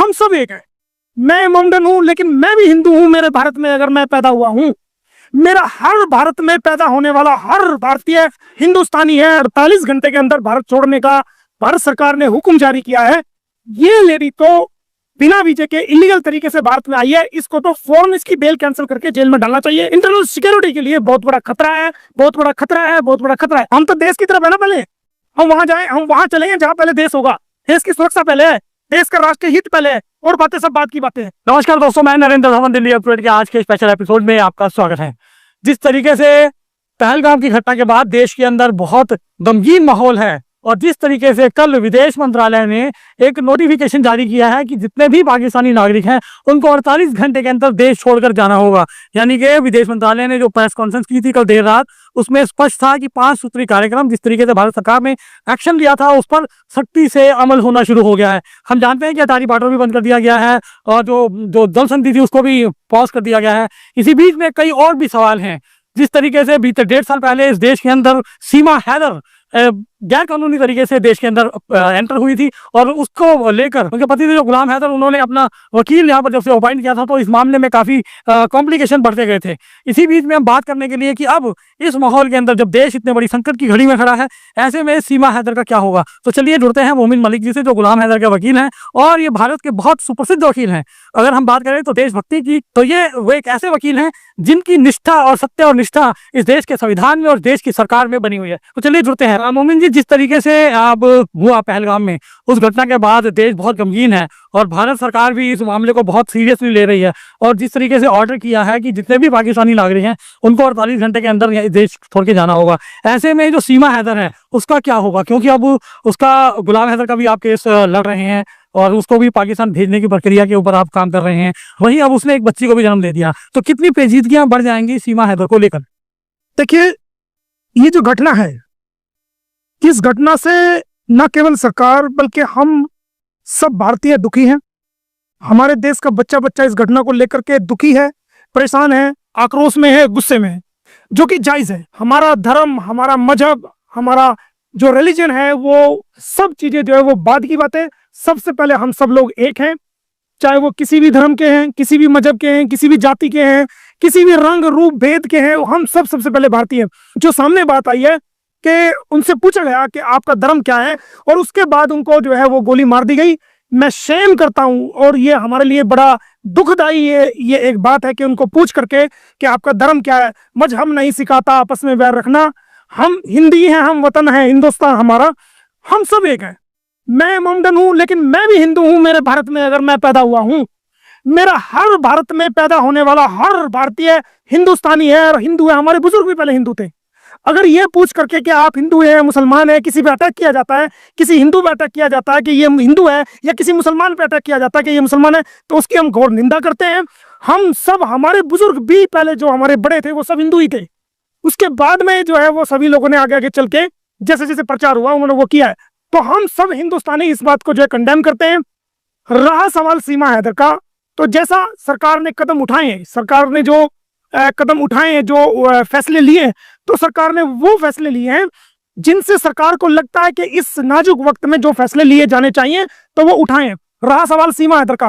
हम सब एक हैं। मैं मोमडन हूं, लेकिन मैं भी हिंदू हूं। मेरे भारत में अगर मैं पैदा हुआ हूं, मेरा हर भारत में पैदा होने वाला हर भारतीय हिंदुस्तानी है। 48 घंटे के अंदर भारत छोड़ने का भारत सरकार ने हुक्म जारी किया है। ये लेडी तो बिना वीजे के इलीगल तरीके से भारत में आई है, इसको तो फौरन इसकी बेल कैंसिल करके जेल में डालना चाहिए। इंटरनल सिक्योरिटी के लिए बहुत बड़ा खतरा है, बहुत बड़ा खतरा है, बहुत बड़ा खतरा है। हम तो देश की तरफ है ना, पहले हम वहां जाए, हम वहां चलेंगे जहां पहले देश होगा। देश की सुरक्षा पहले है, देश का राष्ट्रीय हित पहले है, और बातें सब बात की बातें हैं। नमस्कार दोस्तों, मैं नरेंद्र धवन दिल्ली अपडेट के आज के स्पेशल एपिसोड में आपका स्वागत है। जिस तरीके से पहलगाम की घटना के बाद देश के अंदर बहुत गमगीन माहौल है, और जिस तरीके से कल विदेश मंत्रालय ने एक नोटिफिकेशन जारी किया है कि जितने भी पाकिस्तानी नागरिक हैं उनको 48 घंटे के अंदर देश छोड़कर जाना होगा। यानी कि विदेश मंत्रालय ने जो प्रेस कॉन्फ्रेंस की थी कल देर रात, उसमें स्पष्ट था कि 5 सूत्री कार्यक्रम जिस तरीके से भारत सरकार ने एक्शन लिया था उस पर सख्ती से अमल होना शुरू हो गया है। हम जानते हैं कि अटारी बॉर्डर भी बंद कर दिया गया है, और जो जल संधि थी उसको भी पॉज कर दिया गया है। इसी बीच में कई और भी सवाल हैं। जिस तरीके से बीते 1.5 साल पहले इस देश के अंदर सीमा हैदर गैर कानूनी तरीके से देश के अंदर एंटर हुई थी, और उसको लेकर उनके पति थे जो गुलाम हैदर, उन्होंने अपना वकील यहाँ पर जब से अपॉइंट किया था, तो इस मामले में काफी कॉम्प्लिकेशन बढ़ते गए थे। इसी बीच में हम बात करने के लिए कि अब इस माहौल के अंदर जब देश इतने बड़ी संकट की घड़ी में खड़ा है, ऐसे में सीमा हैदर का क्या होगा। तो चलिए जुड़ते हैं मोमिन मलिक जी से, जो गुलाम हैदर के वकील हैं और ये भारत के बहुत सुप्रसिद्ध वकील हैं। अगर हम बात करें तो देशभक्ति की, तो ये वो एक ऐसे वकील हैं जिनकी निष्ठा और सत्य और निष्ठा इस देश के संविधान में और देश की सरकार में बनी हुई है। तो चलिए जुड़ते हैं। मोमिन जी, जिस तरीके से आप हुआ पहलगाम में, उस घटना के बाद देश बहुत गमगीन है, और भारत सरकार भी इस मामले को बहुत सीरियसली ले रही है, और जिस तरीके से ऑर्डर किया है कि जितने भी पाकिस्तानी नागरिक हैं उनको 48 घंटे के अंदर देश छोड़ के जाना होगा। ऐसे में जो सीमा हैदर है उसका क्या होगा, क्योंकि अब उसका गुलाम हैदर का भी आप केस लड़ रहे हैं, और उसको भी पाकिस्तान भेजने की प्रक्रिया के ऊपर आप काम कर रहे हैं। वहीं अब उसने एक बच्ची को भी जन्म दे दिया, तो कितनी पेचीदगियां बढ़ जाएंगी सीमा हैदर को लेकर। देखिए, ये जो घटना है, इस घटना से न केवल सरकार बल्कि हम सब भारतीय दुखी हैं। हमारे देश का बच्चा बच्चा इस घटना को लेकर के दुखी है, परेशान है, आक्रोश में है, गुस्से में है, जो कि जायज है। हमारा धर्म, हमारा मजहब, हमारा जो रिलीजन है, वो सब चीजें जो है वो बाद की बात है। सबसे पहले हम सब लोग एक हैं, चाहे वो किसी भी धर्म के हैं, किसी भी मजहब के हैं, किसी भी जाति के हैं, किसी भी रंग रूप भेद के हैं, हम सब सबसे पहले भारतीय। जो सामने बात आई है कि उनसे पूछा गया कि आपका धर्म क्या है, और उसके बाद उनको जो है वो गोली मार दी गई। मैं शेम करता हूं, और ये हमारे लिए बड़ा दुखदाई ये एक बात है कि उनको पूछ करके कि आपका धर्म क्या है। मजहब नहीं सिखाता आपस में वैर रखना। हम हिंदी हैं, हम वतन है हिंदुस्तान हमारा, हम सब एक हैं। मैं मोमडन हूं, लेकिन मैं भी हिंदू हूं। मेरे भारत में अगर मैं पैदा हुआ हूं, मेरा हर भारत में पैदा होने वाला हर भारतीय हिंदुस्तानी है, और हिंदू है। हमारे बुजुर्ग भी पहले हिंदू थे। अगर ये पूछ करके कि आप हिंदू हैं, मुसलमान है, किसी पे अटैक किया जाता है, किसी हिंदू पे अटैक किया जाता है कि ये हिंदू है, या किसी मुसलमान पे अटैक किया जाता है कि ये मुसलमान है, तो उसकी हम घोर निंदा करते हैं। हम सब, हमारे बुजुर्ग भी पहले जो हमारे बड़े थे वो सब हिंदू ही थे। उसके बाद में जो है वो सभी लोगों ने आगे आगे चल के जैसे जैसे प्रचार हुआ उन्होंने वो किया है। तो हम सब हिंदुस्तानी इस बात को जो है कंडेम करते हैं। रहा सवाल सीमा हैदर का, तो जैसा सरकार ने कदम उठाए हैं, सरकार ने जो कदम उठाए हैं, जो फैसले लिए, तो सरकार ने वो फैसले लिए हैं जिनसे सरकार को लगता है कि इस नाजुक वक्त में जो फैसले लिए जाने चाहिए तो वो उठाए हैं। रहा सवाल सीमा हैदर का,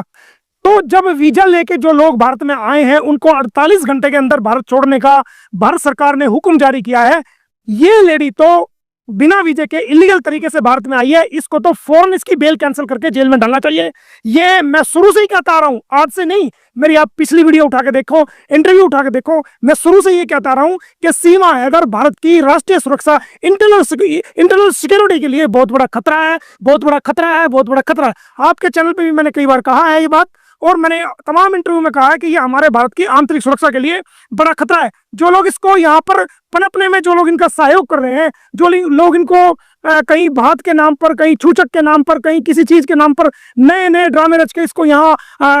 तो जब वीजा लेके जो लोग भारत में आए हैं उनको 48 घंटे के अंदर भारत छोड़ने का भारत सरकार ने हुक्म जारी किया है। ये लेडी तो बिना वीजे के इलीगल तरीके से भारत में आई है, इसको तो फौरन इसकी बेल कैंसिल करके जेल में डालना चाहिए। ये मैं शुरू से ही कहता आ रहा हूं, आज से नहीं। मेरी आप पिछली वीडियो उठा के देखो, इंटरव्यू उठा के देखो, मैं शुरू से ये कहता रहा हूं कि सीमा हैदर भारत की राष्ट्रीय सुरक्षा, इंटरनल सिक्योरिटी के लिए बहुत बड़ा खतरा है, बहुत बड़ा खतरा है, बहुत बड़ा खतरा है। आपके चैनल पे भी मैंने कई बार कहा है ये बात, और मैंने तमाम इंटरव्यू में कहा है कि ये हमारे भारत की आंतरिक सुरक्षा के लिए बड़ा खतरा है। जो लोग इसको यहाँ पर पनपने में, जो लोग इनका सहयोग कर रहे हैं, जो लोग इनको कहीं भात के नाम पर, कहीं छूचक के नाम पर, कहीं किसी चीज के नाम पर नए नए ड्रामे रच के इसको यहाँ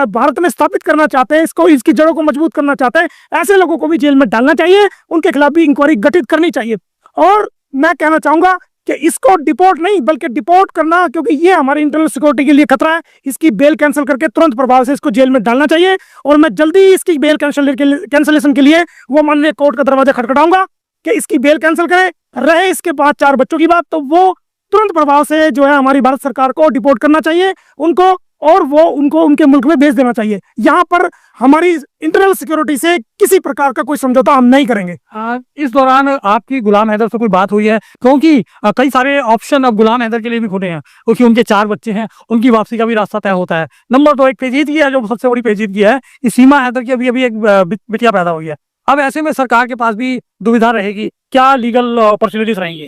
भारत में स्थापित करना चाहते हैं, इसको, इसकी जड़ों को मजबूत करना चाहते हैं, ऐसे लोगों को भी जेल में डालना चाहिए। उनके खिलाफ भी इंक्वायरी गठित करनी चाहिए। और मैं कहना चाहूंगा कि इसको डिपोर्ट नहीं बल्कि डिपोर्ट करना, क्योंकि ये हमारी इंटरनल सिक्योरिटी के लिए खतरा है। इसकी बेल कैंसिल करके तुरंत प्रभाव से इसको जेल में डालना चाहिए, और मैं जल्दी इसकी बेल कैंसिलेशन के लिए वो माननीय कोर्ट का दरवाजा खटखटाऊंगा कि इसकी बेल कैंसिल करें। रहे इसके 5-4 बच्चों की बात, तो वो तुरंत प्रभाव से जो है हमारी भारत सरकार को डिपोर्ट करना चाहिए, उनको और वो उनको उनके मुल्क में भेज देना चाहिए। यहाँ पर हमारी इंटरनल सिक्योरिटी से किसी प्रकार का कोई समझौता हम नहीं करेंगे। इस दौरान आपकी गुलाम हैदर से कोई बात हुई है? क्योंकि कई सारे ऑप्शन अब गुलाम हैदर के लिए भी खुले हैं, क्योंकि उनके 4 बच्चे हैं, उनकी वापसी का भी रास्ता तय होता है। नंबर 2 एक पेचीदगी है, जो सबसे बड़ी पेचीदगी है, इस सीमा हैदर की अभी एक बिटिया पैदा हुई है। अब ऐसे में सरकार के पास भी दुविधा रहेगी, क्या लीगल अपॉर्चुनिटीज रहेंगी?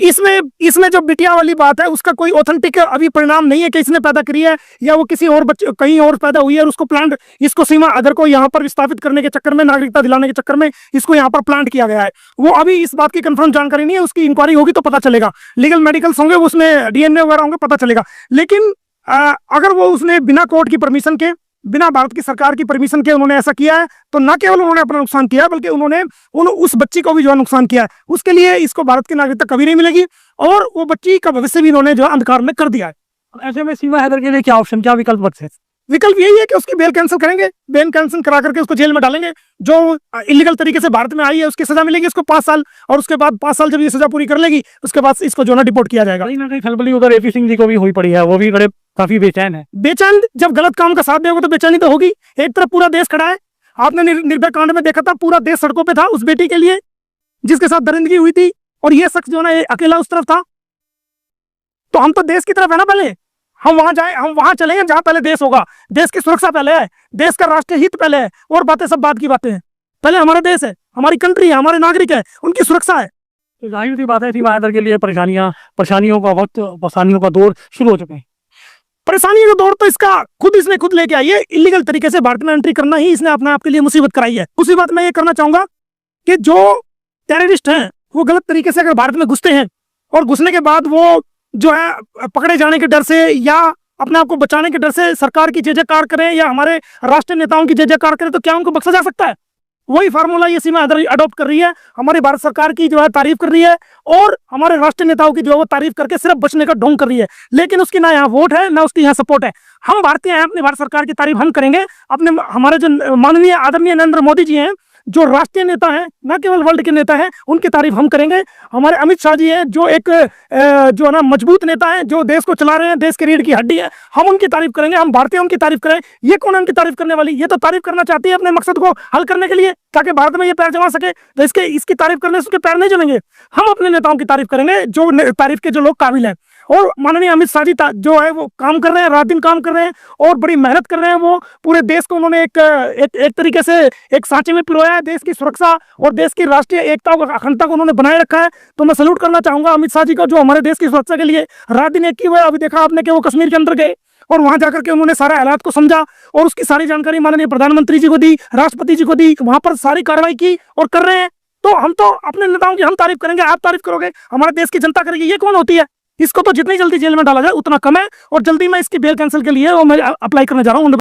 इसमें जो बिटिया वाली बात है उसका कोई ऑथेंटिक अभी परिणाम नहीं है कि इसने पैदा करी है या वो किसी और बच्चे कहीं और पैदा हुई है और उसको प्लांट, इसको सीमा अदर को यहाँ पर विस्थापित करने के चक्कर में, नागरिकता दिलाने के चक्कर में इसको यहाँ पर प्लांट किया गया है। वो अभी इस बात की कंफर्म जानकारी नहीं है, उसकी इंक्वायरी होगी तो पता चलेगा, लीगल मेडिकल्स होंगे, उसमें डीएनए वगैरह होंगे, पता चलेगा। लेकिन अगर वो उसने बिना कोर्ट की परमिशन के, बिना भारत की सरकार की परमिशन के उन्होंने ऐसा किया है, तो न केवल उन्होंने अपना नुकसान किया बल्कि उन्होंने उस बच्ची को भी जो है नुकसान किया है। उसके लिए इसको भारत की नागरिकता कभी नहीं मिलेगी और वो बच्ची का भविष्य भी इन्होंने जो है अंधकार में कर दिया है। ऐसे में सीमा हैदर के लिए क्या ऑप्शन, क्या विकल्प बचे? विकल्प यही है कि उसकी बेल कैंसिल करेंगे, बेल कैंसिल करा करके उसको जेल में डालेंगे। जो इलीगल तरीके से भारत में आई है उसकी सजा मिलेगी उसको 5 साल, और उसके बाद 5 साल जब ये सजा पूरी कर लेगी उसके बाद इसको जो है डिपोर्ट किया जाएगा। कहीं ना कहीं खलबली उधर एपी सिंह जी को भी हुई पड़ी है, वो भी बड़े काफी बेचैन है। बेचैन, जब गलत काम का साथ देगा तो बेचैनी तो होगी। एक तरफ पूरा देश खड़ा है, आपने निर्भया कांड में देखा था, पूरा देश सड़कों पे था उस बेटी के लिए जिसके साथ दरिंदगी हुई थी, और ये शख्स जो है ना अकेला उस तरफ था। तो हम तो देश की तरफ है ना, पहले हम वहां जाए, हम वहां चलेंगे जहां पहले देश होगा। देश की सुरक्षा पहले है, देश का राष्ट्रीय हित पहले है, और बातें सब बात की बातें हैं। पहले हमारा देश है, हमारी कंट्री है, हमारे नागरिक है, उनकी सुरक्षा है। तो जाहिर सी बात है सीमा हैदर के लिए परेशानियों का वक्त, परेशानियों का दौर शुरू हो चुके हैं। परेशानियों का दौर तो इसने खुद लेके आई है। इलीगल तरीके से भारत में एंट्री करना ही इसने अपने आप के लिए मुसीबत कराई है। दूसरी बात मैं ये करना चाहूंगा कि जो टेररिस्ट हैं वो गलत तरीके से अगर भारत में घुसते हैं और घुसने के बाद वो जो है पकड़े जाने के डर से या अपने आप को बचाने के डर से सरकार की जय जयकार करें या हमारे राष्ट्रीय नेताओं की जय जयकार करें, तो क्या उनको बख्शा जा सकता है? वही फार्मूला ये सीमा हैदर अडॉप्ट कर रही है, हमारी भारत सरकार की जो है तारीफ कर रही है और हमारे राष्ट्रीय नेताओं की जो है वो तारीफ करके सिर्फ बचने का ढोंग कर रही है। लेकिन उसकी ना यहाँ वोट है ना उसकी यहाँ सपोर्ट है। हम भारतीय हैं, अपनी भारत सरकार की तारीफ हम करेंगे। अपने हमारे जो माननीय आदरणीय नरेंद्र मोदी जी हैं, जो राष्ट्रीय नेता हैं, न केवल वर्ल्ड के नेता हैं, उनकी तारीफ हम करेंगे। हमारे अमित शाह जी हैं, जो एक जो है ना मजबूत नेता हैं, जो देश को चला रहे हैं, देश की रीढ़ की हड्डी है, हम उनकी तारीफ करेंगे। हम भारतीय उनकी तारीफ करें। ये कौन है उनकी तारीफ करने वाली? ये तो तारीफ करना चाहती है अपने मकसद को हल करने के लिए, ताकि भारत में ये पैर जमा सके। तो इसकी तारीफ करने से उसके पैर नहीं जमेंगे। हम अपने नेताओं की तारीफ करेंगे, जो तारीफ के जो लोग काबिल हैं। और माननीय अमित शाह जी जो है वो काम कर रहे हैं, रात दिन काम कर रहे हैं और बड़ी मेहनत कर रहे हैं। वो पूरे देश को उन्होंने एक तरीके से एक सांचे में पिरोया है। देश की सुरक्षा और देश की राष्ट्रीय एकता और अखंडता को उन्होंने बनाए रखा है। तो मैं सैल्यूट करना चाहूंगा अमित शाह जी का, जो हमारे देश की सुरक्षा के लिए रात दिन एक की हुए। अभी देखा आपने कि वो कश्मीर के अंदर गए और वहां जाकर के उन्होंने सारे हालात को समझा और उसकी सारी जानकारी माननीय प्रधानमंत्री जी को दी, राष्ट्रपति जी को दी, वहां पर सारी कार्रवाई की और कर रहे हैं। तो हम तो अपने नेताओं की हम तारीफ करेंगे, आप तारीफ करोगे, हमारे देश की जनता करेगी। ये कौन होती है? इसको तो जितनी जल्दी जेल में डाला जाए उतना कम है। और जल्दी मैं इसकी बेल कैंसिल के लिए मैं अप्लाई करने जा रहा हूँ।